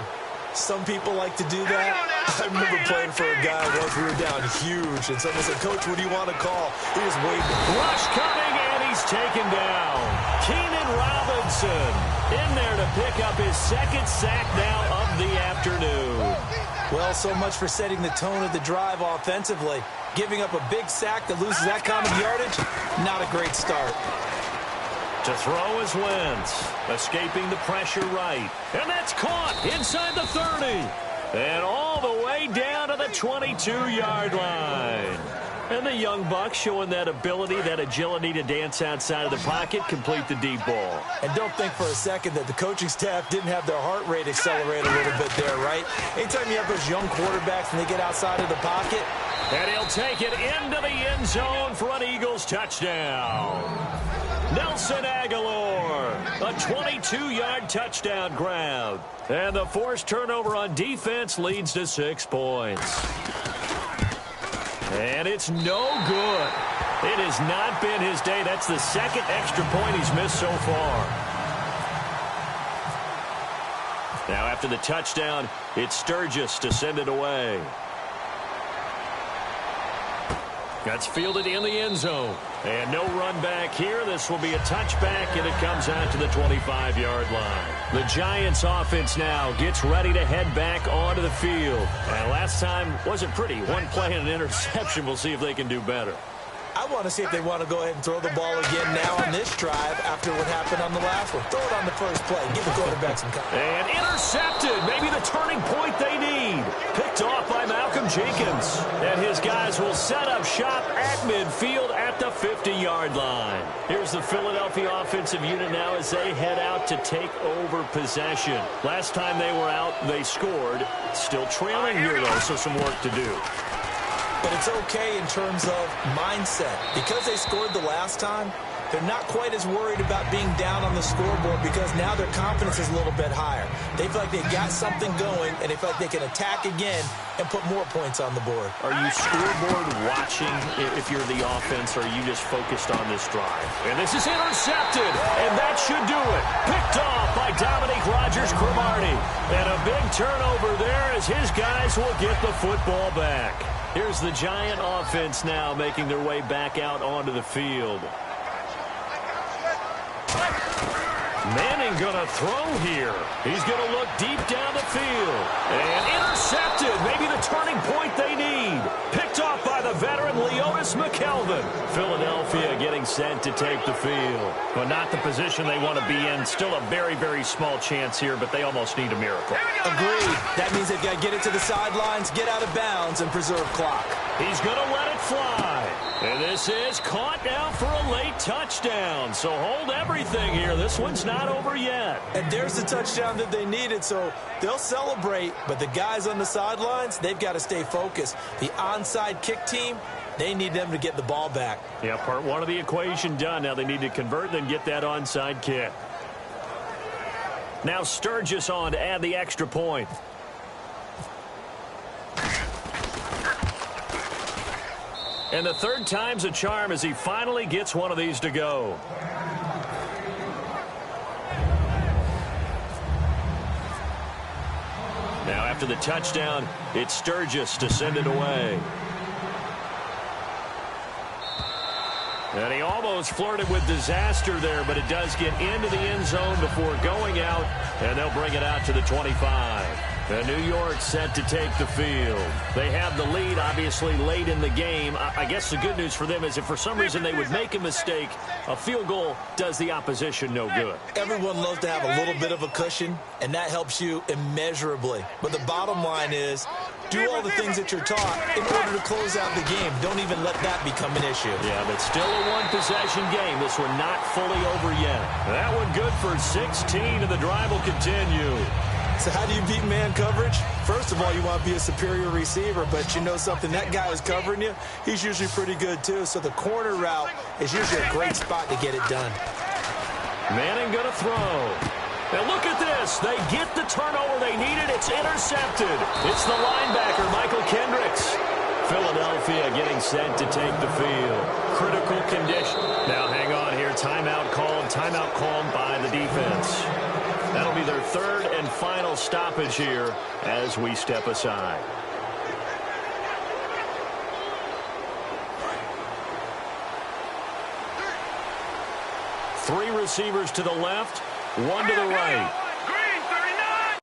Some people like to do that. I remember playing for a guy once we were down huge, and someone said, "Coach, what do you want to call?" He was waiting. Rush coming, and he's taken down. Keenan Robinson in there to pick up his 2nd sack now of the afternoon. Well, so much for setting the tone of the drive offensively. Giving up a big sack that loses that kind of yardage, not a great start. To throw is Wentz, escaping the pressure right. And that's caught inside the 30. And all the way down to the 22-yard line. And the young buck showing that ability, that agility to dance outside of the pocket, complete the deep ball. And don't think for a second that the coaching staff didn't have their heart rate accelerate a little bit there, right? Anytime you have those young quarterbacks and they get outside of the pocket. And he'll take it into the end zone for an Eagles touchdown. Nelson Aguilar, a 22-yard touchdown grab. And the forced turnover on defense leads to 6 points. And it's no good. It has not been his day. That's the 2nd extra point he's missed so far. Now after the touchdown, it's Sturgis to send it away. That's fielded in the end zone. And no run back here. This will be a touchback, and it comes out to the 25-yard line. The Giants offense now gets ready to head back onto the field. And last time wasn't pretty. One play and an interception. We'll see if they can do better. I want to see if they want to go ahead and throw the ball again now on this drive after what happened on the last one. Throw it on the first play. Give the quarterback some time. And intercepted. Maybe the turning point they need. Picked off by Malcolm Jenkins. And his guys will set up shop at midfield at at the 50-yard line. Here's the Philadelphia offensive unit now as they head out to take over possession. Last time they were out, they scored. Still trailing here, though, so some work to do. But it's okay in terms of mindset. Because they scored the last time, they're not quite as worried about being down on the scoreboard because now their confidence is a little bit higher. They feel like they've got something going, and they feel like they can attack again and put more points on the board. Are you scoreboard watching if you're the offense, or are you just focused on this drive? And this is intercepted, and that should do it. Picked off by Dominique Rodgers-Cromartie. And a big turnover there as his guys will get the football back. Here's the Giant offense now making their way back out onto the field. Manning gonna throw here. He's gonna look deep down the field. And intercepted. Maybe the turning point they need. Picked off by the veteran Leonis McKelvin. Philadelphia getting set to take the field. But not the position they want to be in. Still a very, very small chance here, but they almost need a miracle. Agreed. That means they've got to get it to the sidelines, get out of bounds, and preserve clock. He's gonna let it fly. And this is caught now for a late touchdown. So hold everything here. This one's not over yet. And there's the touchdown that they needed, so they'll celebrate. But the guys on the sidelines, they've got to stay focused. The onside kick team, they need them to get the ball back. Yeah, part one of the equation done. Now they need to convert and then get that onside kick. Now Sturgis on to add the extra point. And the third time's a charm as he finally gets one of these to go. Now after the touchdown, it's Sturgis to send it away. And he almost flirted with disaster there, but it does get into the end zone before going out, and they'll bring it out to the 25. And New York set to take the field. They have the lead, obviously, late in the game. I guess the good news for them is if for some reason they would make a mistake, a field goal does the opposition no good. Everyone loves to have a little bit of a cushion, and that helps you immeasurably. But the bottom line is, do all the things that you're taught in order to close out the game. Don't even let that become an issue. Yeah, but still a one-possession game. This one not fully over yet. That one good for 16, and the drive will continue. So how do you beat man coverage? First of all, you want to be a superior receiver, but you know something, that guy who's covering you, he's usually pretty good too. So the corner route is usually a great spot to get it done. Manning gonna throw. Now look at this. They get the turnover they needed. It's intercepted. It's the linebacker, Michael Kendricks. Philadelphia getting set to take the field. Critical condition. Now hang on here. Timeout called. Timeout called by the defense. That'll be their third and final stoppage here as we step aside. Three receivers to the left, one to the right. Green, 39.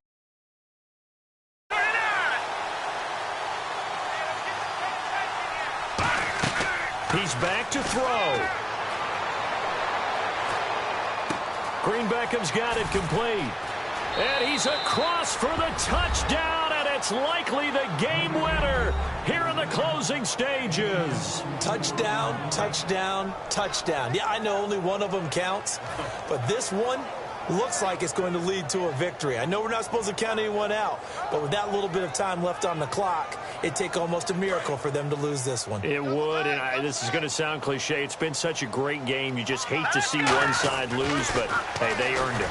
39. He's back to throw. Green Beckham's got it complete. And he's across for the touchdown, and it's likely the game winner here in the closing stages. Touchdown, touchdown, touchdown. Yeah, I know only one of them counts, but this one looks like it's going to lead to a victory. I know we're not supposed to count anyone out, but with that little bit of time left on the clock, it'd take almost a miracle for them to lose this one. It would, and this is going to sound cliche. It's been such a great game. You just hate to see one side lose, but, hey, they earned it.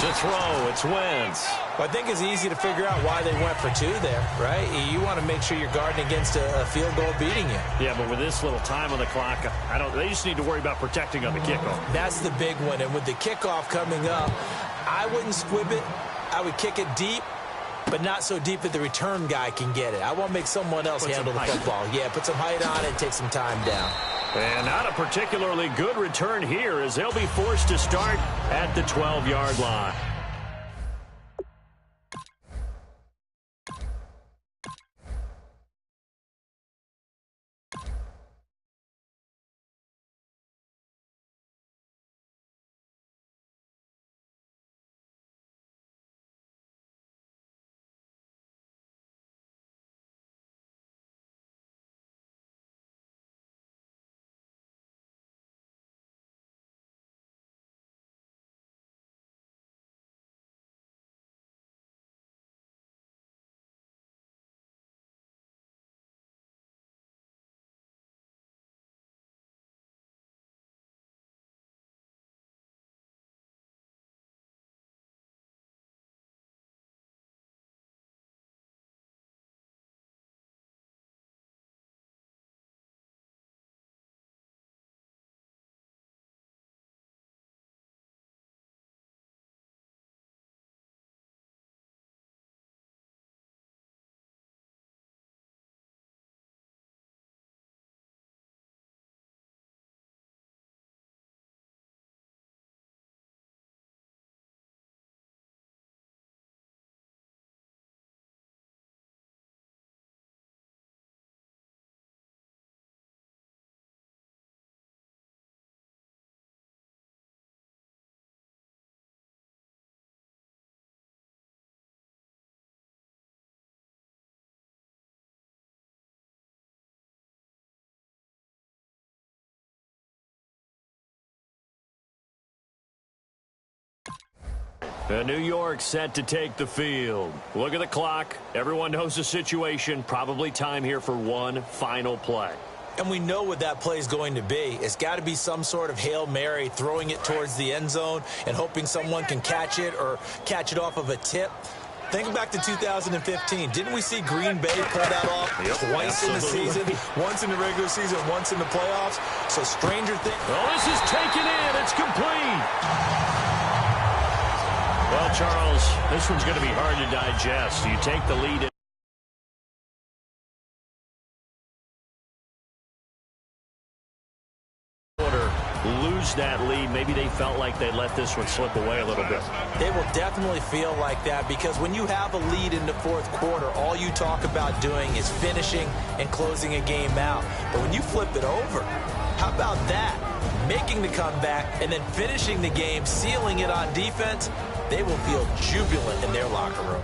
To throw, it's Wentz. Well, I think it's easy to figure out why they went for two there, right? You want to make sure you're guarding against a field goal beating you. Yeah, but with this little time on the clock, they just need to worry about protecting on the kickoff. That's the big one, and with the kickoff coming up, I wouldn't squib it. I would kick it deep, but not so deep that the return guy can get it. I want to make someone else handle the football. Yeah, put some height on it and take some time down. And not a particularly good return here as they'll be forced to start at the 12-yard line. New York set to take the field. Look at the clock. Everyone knows the situation. Probably time here for one final play. And we know what that play is going to be. It's got to be some sort of Hail Mary, throwing it towards the end zone and hoping someone can catch it or catch it off of a tip. Think back to 2015. Didn't we see Green Bay pull that off twice in the season? Once in the regular season, once in the playoffs. So stranger things. Well, this is taken in. It's complete. Well, Charles, this one's going to be hard to digest. You take the lead in lose that lead. Maybe they felt like they let this one slip away a little bit. They will definitely feel like that, because when you have a lead in the fourth quarter, all you talk about doing is finishing and closing a game out. But when you flip it over, how about that? Making the comeback and then finishing the game, sealing it on defense, they will feel jubilant in their locker room.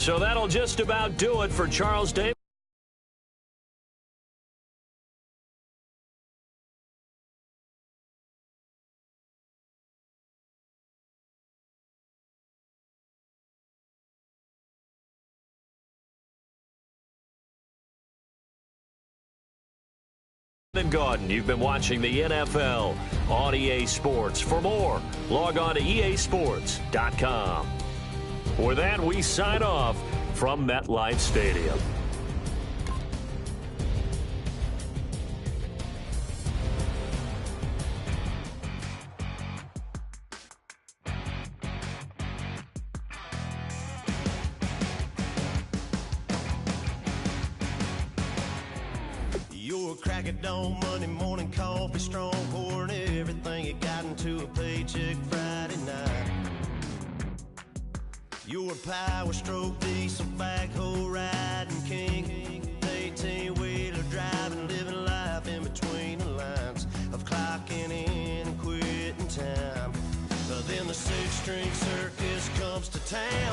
So that'll just about do it for Charles Davis. Garden. You've been watching the NFL on EA Sports. For more, log on to easports.com. With that, we sign off from MetLife Stadium. You're a crack at dawn, Monday morning coffee, strong pouring everything you got into a paycheck Friday night. You're a power stroke, diesel backhoe riding king, 18-wheeler driving, living life in between the lines of clocking in and quitting time. But then the six-string circus comes to town.